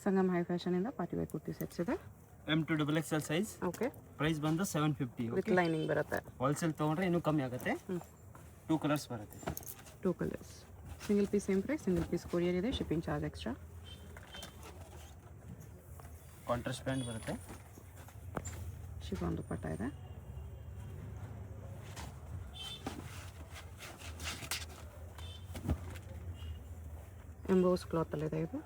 Sangam hi ಫ್ಯಾಷನಿಂದ party wear kurti sets ಇದೆ. M2 XXL size. Okay. Price ಬಂದು 750. ವಿತ್ ಲೈನಿಂಗ್ ಬರುತ್ತೆ. ಹೋಲ್ಸೇಲ್ ತೊಗೊಂಡ್ರೆ ಇನ್ನೂ ಕಮ್ಮಿ ಆಗುತ್ತೆ. 2 ಕಲರ್ಸ್ ಬರುತ್ತೆ. 2 colours. Single piece same price, single piece courier ಇದೆ, shipping charge extra. Contrast pant ಬರುತ್ತೆ. ಶಿಫಾನ್ ದುಪಟ್ಟ ಇದೆ. ಎಂಬೋಸ್ ಕ್ಲಾತಲ್ಲಿದೆ ಇದು.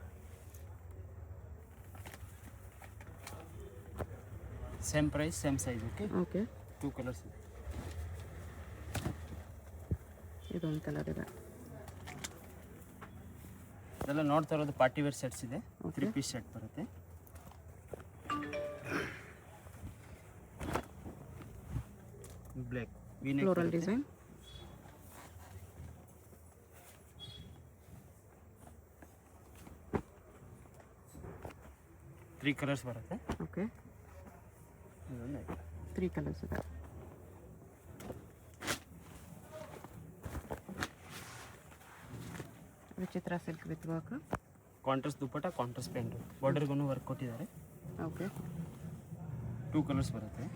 Same price same size. Okay. Okay. 2 colours ಇದೆ. ಇದೊಂದು ಕಲರ್ ಇದೆ. ಇದೆಲ್ಲ ನೋಡ್ತಾ ಇರೋದು ಪಾರ್ಟಿ ವೇರ್ ಸೆಟ್ಸ್ ಇದೆ. 3 ಪೀಸ್ ಸೆಟ್ ಬರುತ್ತೆ. Black V neck floral design. Three colours ಬರುತ್ತೆ. ಓಕೆ. 3 ಕಲರ್ಸ್ ಇದೆ. ವಿಚಿತ್ರ silk with work. Contrast dupatta, contrast pant, ಬಾರ್ಡರ್ಗೂ ವರ್ಕ್ ಕೊಟ್ಟಿದ್ದಾರೆ. ಓಕೆ. 2 ಕಲರ್ಸ್ ಬರುತ್ತೆ.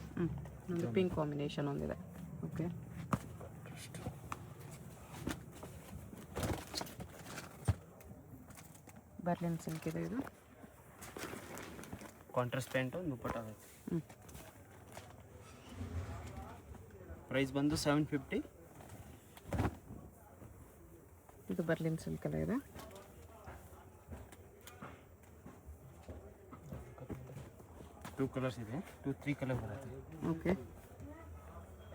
ಒಂದು ಪಿಂಕ್ ಕಾಂಬಿನೇಷನ್ ಒಂದಿದೆ. ಓಕೆ. ಬರ್ಲಿನ್ ಸಿಲ್ಕ್ ಇದೆ ಇದು. ಕಾಂಟ್ರಾಸ್ಟ್ ಪ್ಯಾಂಟು ದುಪಟ್ಟ ಆಗುತ್ತೆ. ಪ್ರೈಸ್ ಬಂದು 750. ಇದು ಬರ್ಲಿನ್ ಸಿಲ್ಕ್ ಎಲ್ಲ ಇದೆ. ಟೂ ಕಲರ್ಸ್ ಇದೆ. 3 ಕಲರ್ ಬರುತ್ತೆ. ಓಕೆ.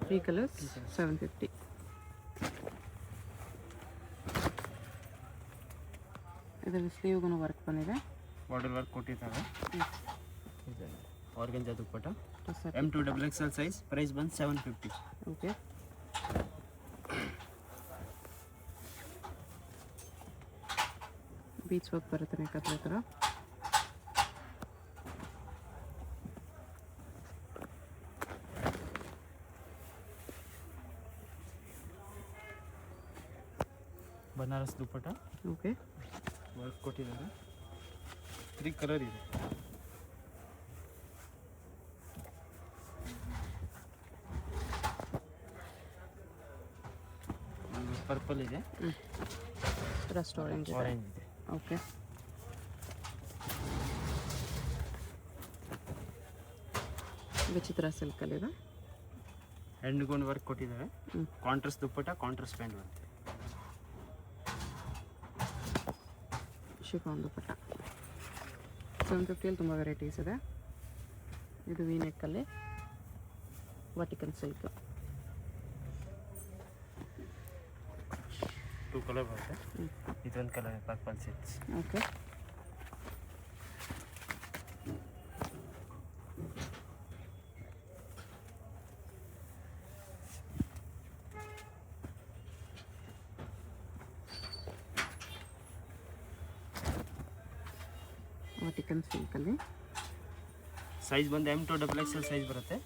3 ಕಲರ್ಸ್ 750. ಇದರಲ್ಲಿ ಸ್ಲೀವ್ಗೂ ವರ್ಕ್ ಬಂದಿದೆ. ಬಾರ್ಡರ್ ವರ್ಕ್ ಕೊಟ್ಟಿದ್ದಾರೆ. Organza dupatta. M2 XXL size. Price ಬಂದು 750. ಓಕೆ. ಬೀಚ್ ವರ್ಕ್ ಬರುತ್ತೆ ಬೇಕಾದ್ರೆ ಥರ. ಬನಾರಸ್ ದುಪಟ್ಟ. ಓಕೆ. ವರ್ಕ್ ಕೊಟ್ಟಿದ್ದಾರೆ. 3 ಕಲರ್ ಇದೆ. ಪರ್ಪಲ್ ಇದೆ. ರಸ್ಟ್ ಆರೆಂಜ್ ಇದೆ. ಓಕೆ. ವಿಚಿತ್ರ ಸಿಲ್ಕಲ್ಲಿದೆ. ಹೆಂಡ್ಗೊಂದು ವರ್ಕ್ ಕೊಟ್ಟಿದ್ದಾರೆ. ಕಾಂಟ್ರಾಸ್ಟ್ ದುಪ್ಪಟ್ಟ, ಕಾಂಟ್ರಾಸ್ಟ್ ಪ್ಯಾಂಟ್ ಬರುತ್ತೆ. ಶಿಫಾನ್ ದುಪಟ್ಟ 750 ತುಂಬ ವೆರೈಟೀಸ್ ಇದೆ. ಇದು ವಿ-ನೆಕ್ಕಲ್ಲಿ ವರ್ಟಿಕಲ್ ಸಿಲ್ಕ್. 2 ಕಲರ್ ಬರುತ್ತೆ. ಇದೊಂದು colour purple silks. Okay. Vertical ಸಿಲ್ಕಲ್ಲಿ ಸೈಜ್ ಬಂದು M2 XXL ಸೈಜ್ ಬರುತ್ತೆ.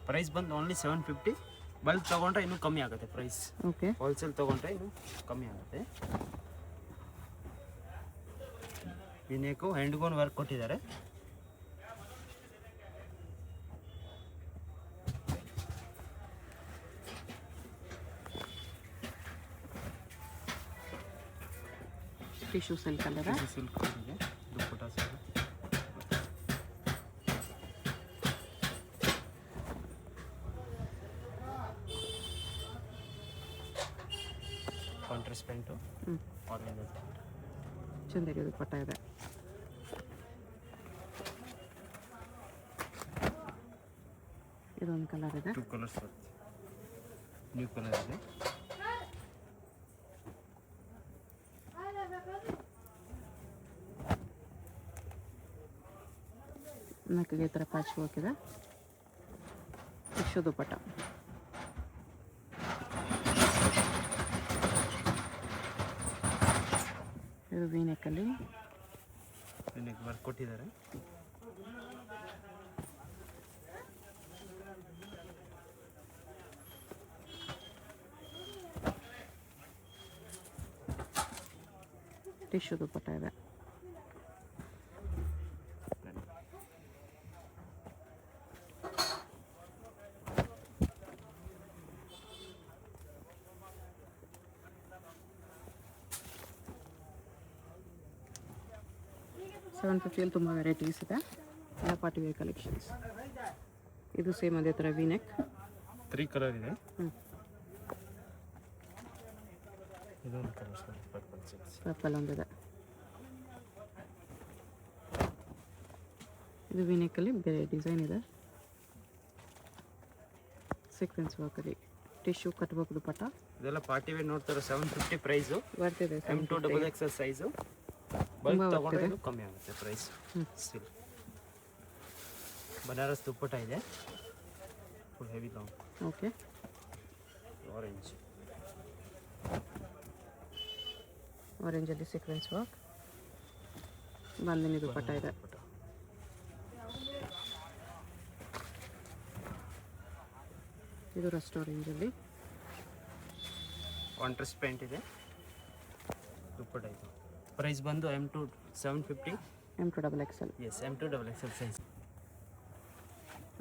ಪ್ರೈಸ್ ಬಂದು ಓನ್ಲಿ 750. ಬಲ್ಕ್ ತೊಗೊಂಡ್ರೆ ಇನ್ನೂ ಕಮ್ಮಿ ಆಗುತ್ತೆ ಪ್ರೈಸ್. ಓಕೆ. ಹೋಲ್ಸೇಲ್ ತೊಗೊಂಡ್ರೆ ಇನ್ನೂ ಕಮ್ಮಿ ಆಗುತ್ತೆ. ವಿ-ನೆಕ್ಕು ಹೆಂಡ್ಗೋನ್ ವರ್ಕ್ ಕೊಟ್ಟಿದ್ದಾರೆ. ಟಿಶ್ಯೂ ಸಿಲ್ಕ್ ಅಲ್ಲದ ಸಿಲ್ಕ್ ಇದೆ. Dupatta silk. Contrast pant. Chanderi dupatta ಇದೆ. ಇದೊಂದು ಕಲರ್ ಇದೆ. 2 ಕಲರ್ಸ್ ಬರುತ್ತೆ. ನ್ಯೂ ಕಲರ್ ಇದೆ. ನೆಕ್ಗೆ ಈ ಥರ ಪ್ಯಾಚ್ ವರ್ಕ್ ಇದೆ. ಟಿಶ್ಯೂ ದುಪ್ಪಟ್ಟ. ಇದು ವಿ-ನೆಕ್ಕಲ್ಲಿ ವಿ-ನೆಕ್ ವರ್ಕ್ ಕೊಟ್ಟಿದ್ದಾರೆ. ಟಿಶ್ಯೂ ದುಪ್ಪಟ್ಟ ಇದೆ. 750 ತುಂಬ ವೆರೈಟೀಸ್ ಇದೆ, ಎಲ್ಲ ಪಾರ್ಟಿ ವೇರ್ ಕಲೆಕ್ಷನ್ಸ್. ಇದು ಸೇಮ್ ಅದೇ ಥರ ವಿ ನೆಕ್. 3 ಕಲರ್ ಇದೆ. ಹ್ಞೂ, ಇದೊಂದು colour sir, purple cheques. Purple ಒಂದಿದೆ. ಇದು ವಿ ನೆಕ್ಕಲ್ಲಿ ಬೇರೆ ಡಿಸೈನ್ ಇದೆ, ಸೀಕ್ವೆನ್ಸ್ ವರ್ಕಲ್ಲಿ ಟಿಶ್ಯೂ ಕಟ್ಬೇಕು ದುಪ್ಪಟ್ಟ. ಇದೆಲ್ಲ ಪಾರ್ಟಿ ವೇರ್ ನೋಡ್ತಾರೆ. 750 ಪ್ರೈಸು. ಬರ್ತಿದೆ M2 XXL ಸೈಜು. ಬಲ್ಕ್ ತಗೊಂಡ್ರೆ ಇದು ಕಮ್ಮಿ ಆಗುತ್ತೆ ಪ್ರೈಸ್. ಸ್ಟಿಲ್ ಬನಾರಸ್ ದುಪ್ಪಟ್ಟ ಇದೆ, full heavy long. Okay, orange. ಆರೆಂಜಲ್ಲಿ ಸೀಕ್ವೆನ್ಸ್ ವರ್ಕ್, ಬಂದಿನಿ ದುಪ್ಪಟ್ಟ ಇದೆ. ಇದು ರಸ್ಟ್ ಆರೆಂಜಲ್ಲಿ ಕಾಂಟ್ರಾಸ್ಟ್ ಪ್ಯಾಂಟ್ ಇದೆ, ದುಪ್ಪಟ್ಟ ಇದು. ಪ್ರೈಸ್ ಬಂದು M2 750. M2 XXL. S, M2 XXL size.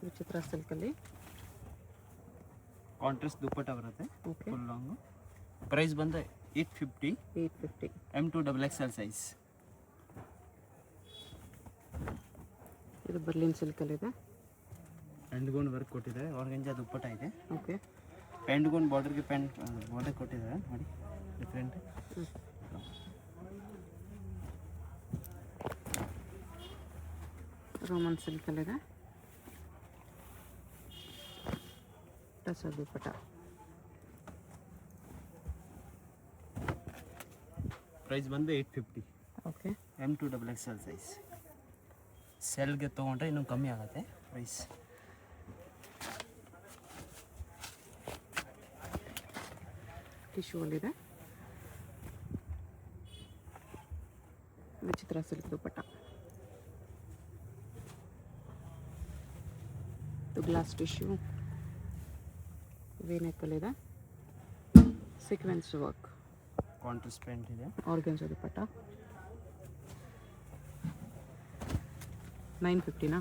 ವಿಚಿತ್ರ ಸಿಲ್ಕಲ್ಲಿ ಕಾಂಟ್ರಾಸ್ಟ್ ದುಪ್ಪಟ್ಟ ಬರುತ್ತೆ, ಓಕೆ, ಫುಲ್ ಲಾಂಗು. ಪ್ರೈಸ್ ಬಂದು 850. 850. M2 XXL size. ಇದು ಬರ್ಲಿನ್ ಸಿಲ್ಕಲ್ಲಿದೆ. ಪೆಂಡ್ಗೋನ್ ವರ್ಕ್ ಕೊಟ್ಟಿದ್ದಾರೆ, ಆರ್ಗೆಂಜಾ ದುಪ್ಪಟ್ಟ ಇದೆ. ಓಕೆ, ಪೆಂಡ್ಗೋನ್ ಬಾರ್ಡರ್ಗೆ ಬಾರ್ಡರ್ ಕೊಟ್ಟಿದ್ದಾರೆ ನೋಡಿ, ಡಿಫ್ರೆಂಟ್. ರೋಮನ್ ಸಿಲ್ಕಲ್ಲಿದೆ, ಟಸರ್ ದುಪ್ಪಟ್ಟ. ಪ್ರೈಸ್ ಬಂದು 850. Okay, M2 XXL size. ಸೆಲ್ಗೆ ತೊಗೊಂಡ್ರೆ ಇನ್ನೂ ಕಮ್ಮಿ ಆಗುತ್ತೆ ಪ್ರೈಸ್. ಟಿಶ್ಯೂ ಅಲ್ಲಿದೆ, ವಿಚಿತ್ರ ಸಿಲ್ಕ್ ದುಪ್ಪಟ್ಟ. ಇದು ಗ್ಲಾಸ್ ಟಿಶ್ಯೂ, ವಿ ನೆಕ್ಕಲ್ಲಿದೆ, ಸೀಕ್ವೆನ್ಸ್ ವರ್ಕ್, ಕಾಂಟ್ರಾಸ್ಟ್ ಪ್ಯಾಂಟ್ ಇದೆ, ಆರ್ಗೆನ್ಜಾ ದುಪ್ಪಟ್ಟ. 950ನಾ?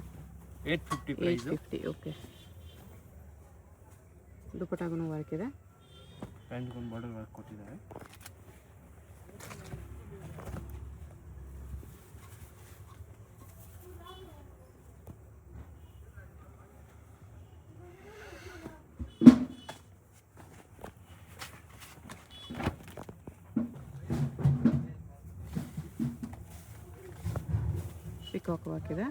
850 ಪ್ರೈಸು. 850. ಓಕೆ, ದುಪ್ಪಟ್ಟಾಗೂ ವರ್ಕ್ ಇದೆ, ಪ್ಯಾಂಟ್ಗೊಂದು ಬಾರ್ಡರ್ ವರ್ಕ್ ಕೊಟ್ಟಿದ್ದಾರೆ. ಪಿಕಾಕ್ ವರ್ಕ್ ಇದೆ,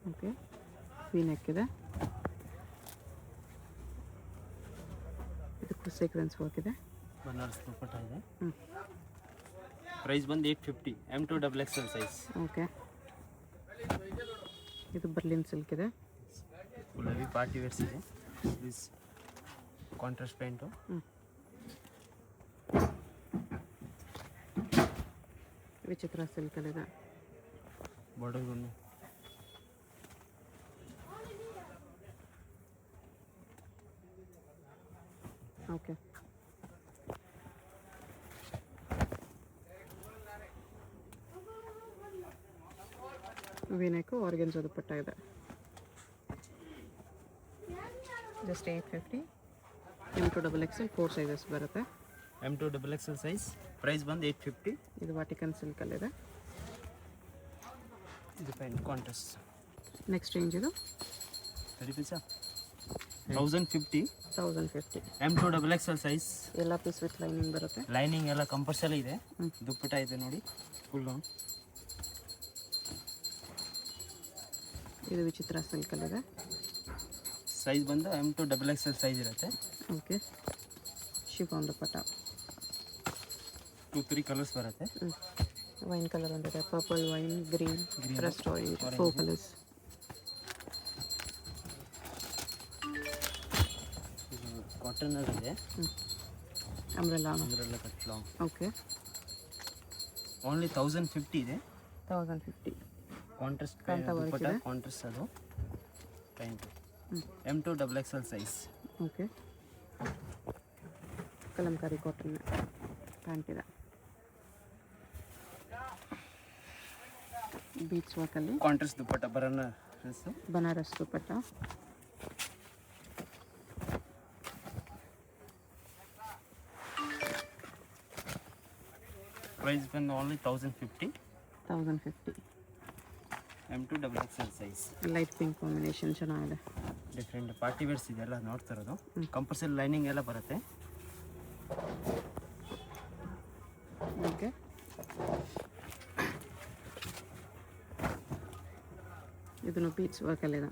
ಓಕೆ, ವಿ ನೆಕ್ ಇದೆ, ಇದಕ್ಕೂ ಸೀಕ್ವೆನ್ಸ್ ವರ್ಕ್ ಇದೆ, ಬನಾರಸ್ ದುಪ್ಪಟ್ಟ ಇದೆ. ಹ್ಞೂ, ಪ್ರೈಸ್ ಬಂದು 850. M2 XXL size. ಓಕೆ, ಇದು ಬರ್ಲಿನ್ ಸಿಲ್ಕ್ ಇದೆ, ಫುಲ್ ಹೆವಿ ಪಾರ್ಟಿ ವೇರ್ಸ್ ಇದೆ. This contrast pant. ವಿಚಿತ್ರ ಸಿಲ್ಕಲ್ಲಿದೆ, ಬಾರ್ಡರ್ಗೂ ಓಕೆ. ವಿನೆಕ್ಕು ಆರ್ಗೆನ್ಜಾ ದುಪ್ಪಟ್ಟ ಇದೆ, ಜಸ್ಟ್ 850. M2 XXL 4 ಸೈಜಸ್ ಬರುತ್ತೆ. M2 XXL size. ಪ್ರೈಸ್ ಬಂದು 850. ಇದು ವಾಟಿಕನ್ ಸಿಲ್ಕಲ್ಲಿದೆ. ಇದು ಪ್ಯಾಂಟ್ ಕಾಂಟ್ರಾಸ್ಟ್. ನೆಕ್ಸ್ಟ್ ರೇಂಜ್ ಇದು 30 ಪೀಸಾ 1050. 1050. M2 XXL size. ಎಲ್ಲ ಪೀಸ್ ವಿತ್ ಲೈನಿಂಗ್ ಬರುತ್ತೆ. ಲೈನಿಂಗ್ ಎಲ್ಲ ಕಂಪಲ್ಸರಿ ಇದೆ. ದುಪ್ಪಟ್ಟ ಇದೆ ನೋಡಿ ಫುಲ್ಲು. ಇದು ವಿಚಿತ್ರ ಸಿಲ್ಕಲ್ಲಿದೆ. ಸೈಜ್ ಬಂದು M2 XXL ಸೈಜ್ ಇರುತ್ತೆ. Okay, chiffon dupatta. 2-3 ಕಲರ್ಸ್ ಬರುತ್ತೆ. ವೈನ್ ಕಲರ್ ಒಂದಿದೆ, purple, wine, green, rust orange, 4 colours. Cotton ಇದೆ. Umbrella cut long. Okay, only 1050 ಇದೆ. 1050. ಕಾಂಟ್ರಾಸ್ಟ್ ಕಾಂತಾ ವರ್ಕ್ ದುಪ್ಪಟ್ಟ, ಇದೆ. ಕಾಂಟ್ರಾಸ್ಟ್ ಅದು pant. M2 XXL size. Okay, Kalamkari cotton pant ಇದೆ. Beach ವರ್ಕಲ್ಲಿ contrast ದುಪ್ಪಟ್ಟ ಬರೋಣ dress. Banaras ದುಪ್ಪಟ್ಟ. Price ಬಂದು only 1050. 1050. M2XXL size. Light pink combination ಚೆನ್ನಾಗಿದೆ. Different party wares ಇದೆಲ್ಲ ನೋಡ್ತಾ ಇರೋದು. ಕಂಪಲ್ಸರಿ ಲೈನಿಂಗ್ ಎಲ್ಲ ಬರುತ್ತೆ. ಓಕೆ, ಇದನ್ನು ಬೀಚ್ ವರ್ಕಲ್ಲಿದೆ.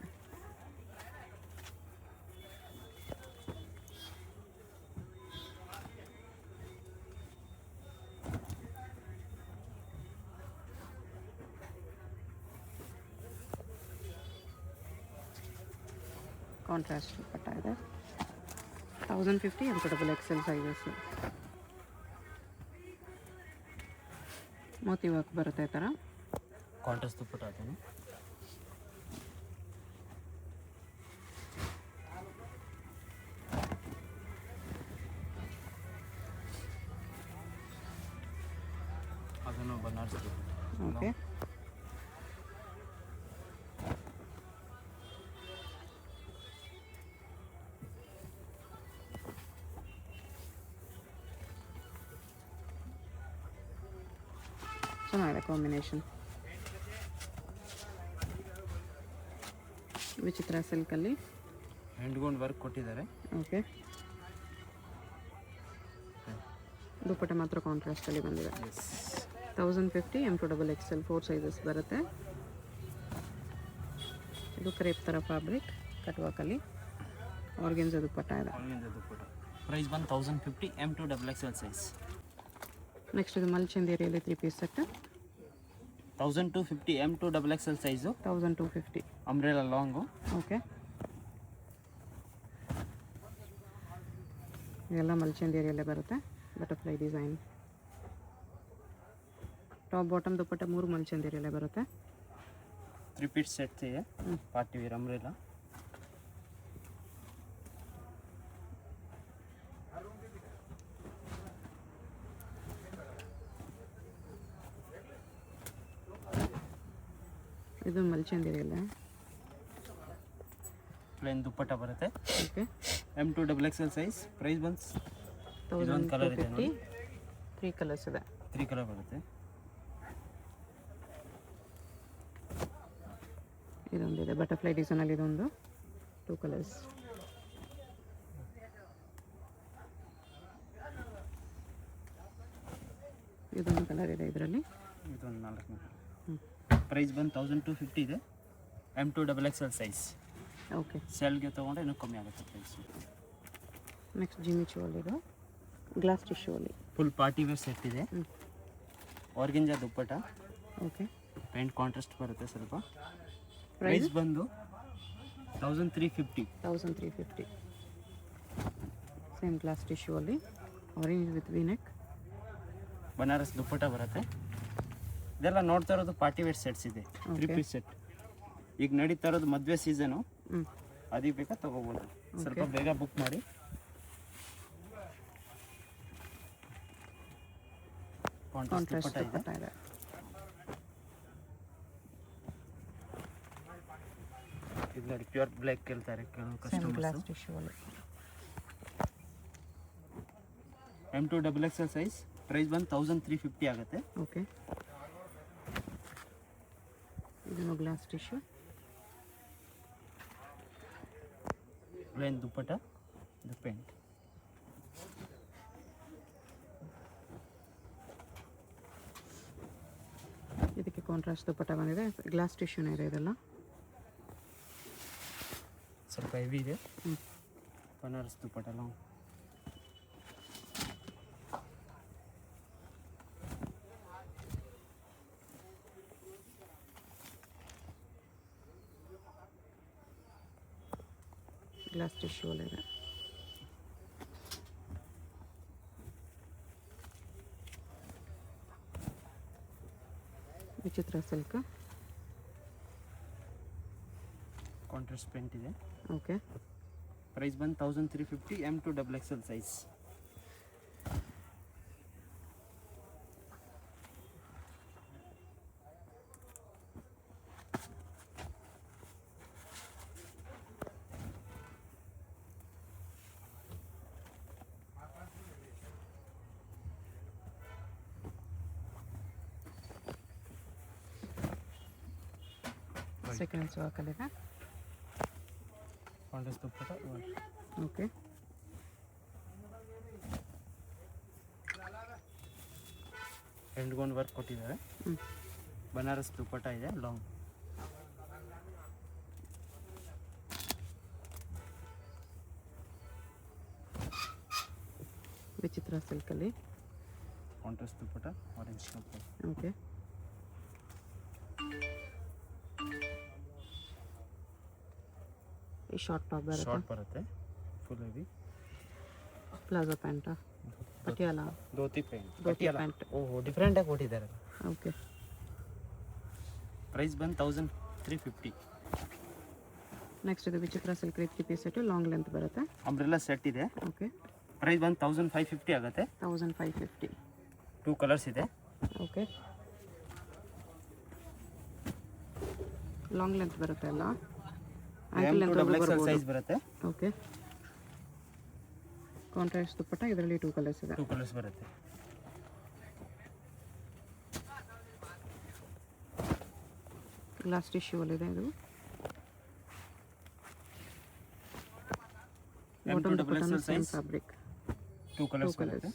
ಕಾಂಟ್ರಾಸ್ಟ್ ದುಪ್ಪಟ್ಟ ಇದೆ. 1050 M2XXL ಸೈಜಸ್. ಮೋತಿ ವರ್ಕ್ ಬರುತ್ತೆ ಈ ಥರ. ಕಾಂಟ್ರಾಸ್ಟ್ ದುಪ್ಪಟ್ಟ ಅದನ್ನು. ಅದನ್ನು ಬನಾರಸ್ ದುಪ್ಪಟ್ಟ. ಓಕೆ, ಚೆನ್ನಾಗಿದೆ ಕಾಂಬಿನೇಷನ್. ವಿಚಿತ್ರ ಸಿಲ್ಕಲ್ಲಿ ಹ್ಯಾಂಡ್ಗೋನ್ ವರ್ಕ್ ಕೊಟ್ಟಿದ್ದಾರೆ. ಓಕೆ, ದುಪ್ಪಟ್ಟ ಮಾತ್ರ ಕಾಂಟ್ರಾಸ್ಟಲ್ಲಿ ಬಂದಿದೆ. 1050 M2XXL 4 ಸೈಜಸ್ ಬರುತ್ತೆ. ಇದು ಕ್ರೇಪ್ ಥರ ಫ್ಯಾಬ್ರಿಕ್ ಕಟ್ ವರ್ಕಲ್ಲಿ ಆರ್ಗೆನ್ಜಾ ದುಪ್ಪಟ್ಟ ಇದೆ. ದುಪ್ಪಟ್ಟ ಪ್ರೈಸ್ ಬಂದು 1050 M2XXL ಸೈಜ್. ನೆಕ್ಸ್ಟ್ ಇದು ಮಲ್ಚಂದೇರಿಯಲ್ಲಿ 3 piece set. 1250 M2XXL size. 1250. Umbrella long. Okay, ಇದೆಲ್ಲ ಮಲ್ಚಂದೇರಿಯಲ್ಲೇ ಬರುತ್ತೆ. Butterfly design. Top bottom dupatta 3 ಮಲ್ಚಂದೇರಿಯಲ್ಲೇ ಬರುತ್ತೆ. 3 ಪೀಸ್ ಸೆಟ್ ಇದೆ. Party wear umbrella. ಇದು ಮಲ್ಚಂದೇರಿಯಲ್ಲ. ಪ್ಲೇನ್ ದುಪ್ಪಟ್ಟ ಬರುತ್ತೆ. Okay, M2XXL size. ಪ್ರೈಸ್ ಬಂದು ಇದೊಂದು ಕಲರ್ ಇದೆ ನೋಡಿ. 3 ಕಲರ್ಸ್ ಇದೆ. 3 ಕಲರ್ ಬರುತ್ತೆ. ಇದೊಂದಿದೆ ಬಟರ್ಫ್ಲೈ ಡಿಸೈನಲ್ಲಿ. ಇದೊಂದು 2 ಕಲರ್ಸ್. ಇದೊಂದು ಕಲರ್ ಇದೆ ಇದರಲ್ಲಿ. ಇದೊಂದು 4 ಪ್ರೈಸ್ ಬಂದು 1250 ಇದೆ. M2XXL size. ಓಕೆ, ಸೆಲ್ಗೆ ತೊಗೊಂಡ್ರೆ ಇನ್ನೂ ಕಮ್ಮಿ ಆಗುತ್ತೆ ಪ್ರೈಸ್. ನೆಕ್ಸ್ಟ್ ಜಿಮಿಚು ಅಲ್ಲಿ ಇದು ಗ್ಲಾಸ್ ಟಿಶ್ಯೂ ಅಲ್ಲಿ ಫುಲ್ ಪಾರ್ಟಿ ವೇರ್ ಸೆಟ್ ಇದೆ. Organza dupatta. Okay, pant contrast ಬರುತ್ತೆ ಸ್ವಲ್ಪ. ಪ್ರೈಸ್ ಬಂದು 1350. 1350. ಸೇಮ್ ಗ್ಲಾಸ್ ಟಿಶ್ಯೂ ಅಲ್ಲಿ orange with V neck. Banaras dupatta ಬರುತ್ತೆ. ಇದೆಲ್ಲ ನೋಡ್ತಾ ಇರೋದು ಪಾರ್ಟಿ ವೇರ್ ಸೆಟ್ಸ್ ಇದೆ. 3 ಪೀಸ್ ಸೆಟ್. ಈಗ ನಡೀತಾ ಇರೋದು ಮದುವೆ ಸೀಸನು. ಅದಕ್ಕೆ ಬೇಕಾ ತಗೋಬೋದು. ಸ್ವಲ್ಪ ಬೇಗ ಬುಕ್ ಮಾಡಿ. ಕಾಂಟ್ರಾಸ್ಟ್ ದುಪ್ಪಟ್ಟ ಇದೆ. ಇದು ನೋಡಿ ಪ್ಯೂರ್ ಬ್ಲ್ಯಾಕ್ ಕೇಳ್ತಾರೆ ಸೇಮ್ ಗ್ಲಾಸ್ ಕಸ್ಟಮರ್ಸ್. ಟಿಶ್ಯೂ ಅಲ್ಲಿ. M2XXL size. ಪ್ರೈಸ್ ಬಂದು 1350 ಆಗುತ್ತೆ. ಓಕೆ, ಇದನ್ನು ಗ್ಲಾಸ್ ಟಿಶ್ಯೂ. ಪ್ಲೇನ್ ದುಪ್ಪಟ್ಟ. ಇದು ಪ್ಯಾಂಟ್. ಇದಕ್ಕೆ ಕಾಂಟ್ರಾಸ್ಟ್ ದುಪ್ಪಟ್ಟ ಬಂದಿದೆ. ಗ್ಲಾಸ್ ಟಿಶ್ಯೂನೇ ಇದೆ ಇದೆಲ್ಲ. ಸ್ವಲ್ಪ ಹೆವಿ ಇದೆ. Banaras dupatta long. Glass tissue ಅಲ್ಲಿ ಇದೆ. ವಿಚಿತ್ರ ಸಿಲ್ಕ್. ಕಾಂಟ್ರಾಸ್ಟ್ ಪ್ಯಾಂಟ್ ಇದೆ. ಓಕೆ, ಪ್ರೈಸ್ ಬಂದು 1350 M2XXL ಸೈಜ್. ಸೆಕೆಂಡ್ ಹಾಕಲಿದೆ. ಕಾಂಟ್ರಾಸ್ಟ್ ದುಪ್ಪಟ್ಟ. ಓಕೆ, ಎಂಡ್ಗೊಂದು ವರ್ಕ್ ಕೊಟ್ಟಿದ್ದಾರೆ. ಬನಾರಸ್ ದುಪ್ಪಟ್ಟ ಇದೆ ಲಾಂಗ್. ವಿಚಿತ್ರ ಸಿಲ್ಕಲ್ಲಿ. Contrast dupatta orange colour. Okay, ಈ ಶಾರ್ಟ್ ಟಾಪ್ ಬರುತ್ತೆ ಫುಲ್ ಹೆವಿ. ಪ್ಲಾಜೋ ಪ್ಯಾಂಟಾ ಪಟಿಯಾಲ ಧೋತಿ ಪ್ಯಾಂಟ್. ಪ್ಯಾಂಟ್. ಓಹೋ, ಡಿಫ್ರೆಂಟ್ ಆಗಿ ಕೊಟ್ಟಿದ್ದಾರೆ. ಓಕೆ, ಪ್ರೈಸ್ ಬಂದು 1350. ನೆಕ್ಸ್ಟ್ ಇದು ವಿಚಿತ್ರ silk 3 piece set long length ಬರುತ್ತೆ. ಅಂಬ್ರೆಲ್ಲಾ ಸೆಟ್ ಇದೆ. ಓಕೆ, ಪ್ರೈಸ್ ಬಂದು 1550 ಆಗುತ್ತೆ. 1550. 2 ಕಲರ್ಸ್ ಇದೆ. ಓಕೆ, ಲಾಂಗ್ ಲೆಂತ್ ಬರುತ್ತೆ ಅಲ್ಲ, ಆಂಕಲ್ ಲೆಂತ್ XXL ಸೈಜ್ ಬರುತ್ತೆ. ಓಕೆ, ಕಾಂಟ್ರಾಸ್ಟ್ ದುಪ್ಪಟ್ಟ, ಇದರಲ್ಲಿ 2 ಕಲರ್ಸ್ ಇದೆ. 2 ಕಲರ್ಸ್ ಬರುತ್ತೆ. ಗ್ಲಾಸ್ ಟಿಶ್ಯೂ ಅಲ್ಲಿದೆ ಇದು. ಬಾಟಮ್ ದುಪ್ಪಟ್ಟನು ಸೇಮ್ ಫ್ಯಾಬ್ರಿಕ್. 2 ಕಲರ್ಸ್ ಬರುತ್ತೆ.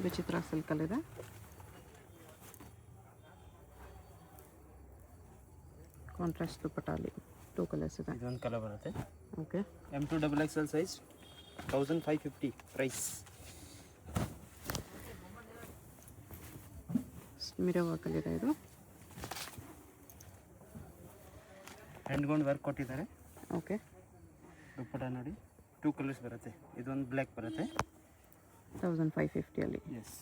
ವಿಚಿತ್ರ ಸಿಲ್ಕ್ ಅಲ್ಲಿದೆ. ಕಾಂಟ್ರಾಸ್ಟ್ ದುಪ್ಪಟ್ಟಲ್ಲಿ 2 ಕಲರ್ಸ್ ಇದೆ. ಇದೊಂದು ಕಲರ್ ಬರುತ್ತೆ. Okay, M2XXL size 1550 price. Mirror ವರ್ಕಲ್ಲಿದೆ ಇದು. ಹ್ಯಾಂಡ್ಗೊಂಡು ವರ್ಕ್ ಕೊಟ್ಟಿದ್ದಾರೆ. ಓಕೆ, ದುಪ್ಪಟ್ಟ ನೋಡಿ 2 ಕಲರ್ಸ್ ಬರುತ್ತೆ. ಇದೊಂದು ಬ್ಲ್ಯಾಕ್ ಬರುತ್ತೆ. 1550 ಅಲ್ಲಿ. ಎಸ್,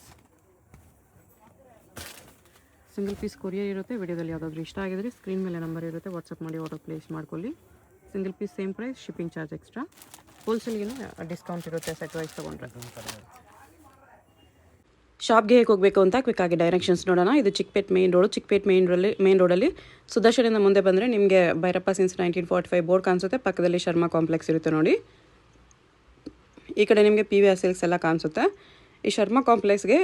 ಸಿಂಗಲ್ ಪೀಸ್ ಕೊರಿಯರ್ ಇರುತ್ತೆ. ವಿಡಿಯೋದಲ್ಲಿ ಯಾವುದಾದ್ರೂ ಇಷ್ಟ ಆಗಿದ್ರೆ ಸ್ಕ್ರೀನ್ ಮೇಲೆ ನಂಬರ್ ಇರುತ್ತೆ, ವಾಟ್ಸಪ್ ಮಾಡಿ ಆರ್ಡರ್ ಪ್ಲೇಸ್ ಮಾಡ್ಕೊಳ್ಳಿ. Single piece same price, shipping charge extra. ಹೋಲ್ಸೇಲ್ಗೆ ಡಿಸ್ಕೌಂಟ್ ಇರುತ್ತೆ ಸೆಟ್ ವೈಸ್ ತೊಗೊಂಡ್ರೆ. ಶಾಪ್ಗೆ ಹೇಗೆ ಹೋಗಬೇಕು ಅಂತ ಕ್ವಿಕ್ ಆಗಿ ಡೈರೆಕ್ಷನ್ಸ್ ನೋಡೋಣ. ಇದು Chickpet main road. Chickpet main ರೋಡಲ್ಲಿ ಸುದರ್ಶನಿಂದ ಮುಂದೆ ಬಂದರೆ ನಿಮಗೆ ಭೈರಪ್ಪ ಸಿನ್ಸ್ 1945 ಬೋರ್ಡ್ ಕಾಣಿಸುತ್ತೆ. ಪಕ್ಕದಲ್ಲಿ ಶರ್ಮಾ ಕಾಂಪ್ಲೆಕ್ಸ್ ಇರುತ್ತೆ ನೋಡಿ. ಈ ಕಡೆ ನಿಮಗೆ PVR ಸಿಲ್ಕ್ಸ್ ಎಲ್ಲ ಕಾಣಿಸುತ್ತೆ. ಈ ಶರ್ಮಾ ಕಾಂಪ್ಲೆಕ್ಸ್ಗೆ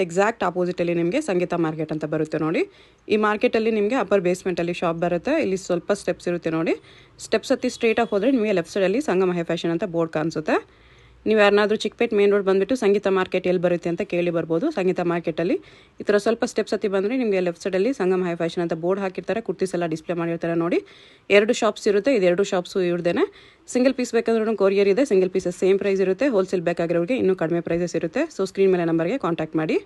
ಎಕ್ಸಾಕ್ಟ್ ಆಪೋಸಿಟಲ್ಲಿ ನಿಮಗೆ ಸಂಗೀತ ಮಾರ್ಕೆಟ್ ಅಂತ ಬರುತ್ತೆ ನೋಡಿ. ಈ ಮಾರ್ಕೆಟಲ್ಲಿ ನಿಮಗೆ ಅಪ್ಪರ್ ಬೇಸ್ಮೆಂಟಲ್ಲಿ ಶಾಪ್ ಬರುತ್ತೆ. ಇಲ್ಲಿ ಸ್ವಲ್ಪ ಸ್ಟೆಪ್ಸ್ ಇರುತ್ತೆ ನೋಡಿ. ಸ್ಟೆಪ್ಸ್ ಹತ್ತಿ ಸ್ಟ್ರೇಟಾಗಿ ಹೋದರೆ ನಿಮಗೆ ಲೆಫ್ಟ್ ಸೈಡಲ್ಲಿ ಸಂಗಮ ಹೈ ಫ್ಯಾಷನ್ ಅಂತ ಬೋರ್ಡ್ ಕಾಣಿಸುತ್ತೆ. ನೀವು ಯಾರನ್ನಾದರೂ ಚಿಕ್ಕಪೇಟ್ ಮೇನ್ ರೋಡ್ ಬಂದುಬಿಟ್ಟು ಸಂಗೀತ ಮಾರ್ಕೆಟ್ ಎಲ್ಲಿ ಬರುತ್ತೆ ಅಂತ ಕೇಳಿ ಬರ್ಬೋದು. ಸಂಗೀತ ಮಾರ್ಕೆಟಲ್ಲಿ ಈ ಥರ ಸ್ವಲ್ಪ ಸ್ಟೆಪ್ಸ್ ಹತ್ತಿ ಬಂದರೆ ನಿಮಗೆ ಲೆಫ್ಟ್ ಸೈಡಲ್ಲಿ ಸಂಗಮ ಹೈ ಫ್ಯಾಷನ್ ಅಂತ ಬೋರ್ಡ್ ಹಾಕಿರ್ತಾರೆ. ಕುರ್ತೀಸ್ ಎಲ್ಲ ಡಿಸ್ಪ್ಲೇ ಮಾಡಿರ್ತಾರೆ ನೋಡಿ. 2 ಶಾಪ್ಸ್ ಇರುತ್ತೆ. ಇದು 2 ಶಾಪ್ಸು ಇವ್ರದ್ದೇನೆ. ಸಿಂಗಲ್ ಪೀಸ್ ಬೇಕಾದ್ರೂ ಕೊರಿಯರ್ ಇದೆ. ಸಿಂಗಲ್ ಪೀಸಸ್ ಸೇಮ್ ಪ್ರೈಸ್ ಇರುತ್ತೆ. ಹೋಲ್ಸೇಲ್ ಬೇಕಾಗಿರೋರಿಗೆ ಇನ್ನೂ ಕಡಿಮೆ ಪ್ರೈಸಸ್ ಇರುತ್ತೆ. ಸೊ ಸ್ಕ್ರೀನ್ ಮೇಲೆ ನಂಬರ್ಗೆ ಕಾಂಟ್ಯಾಕ್ಟ್ ಮಾಡಿ.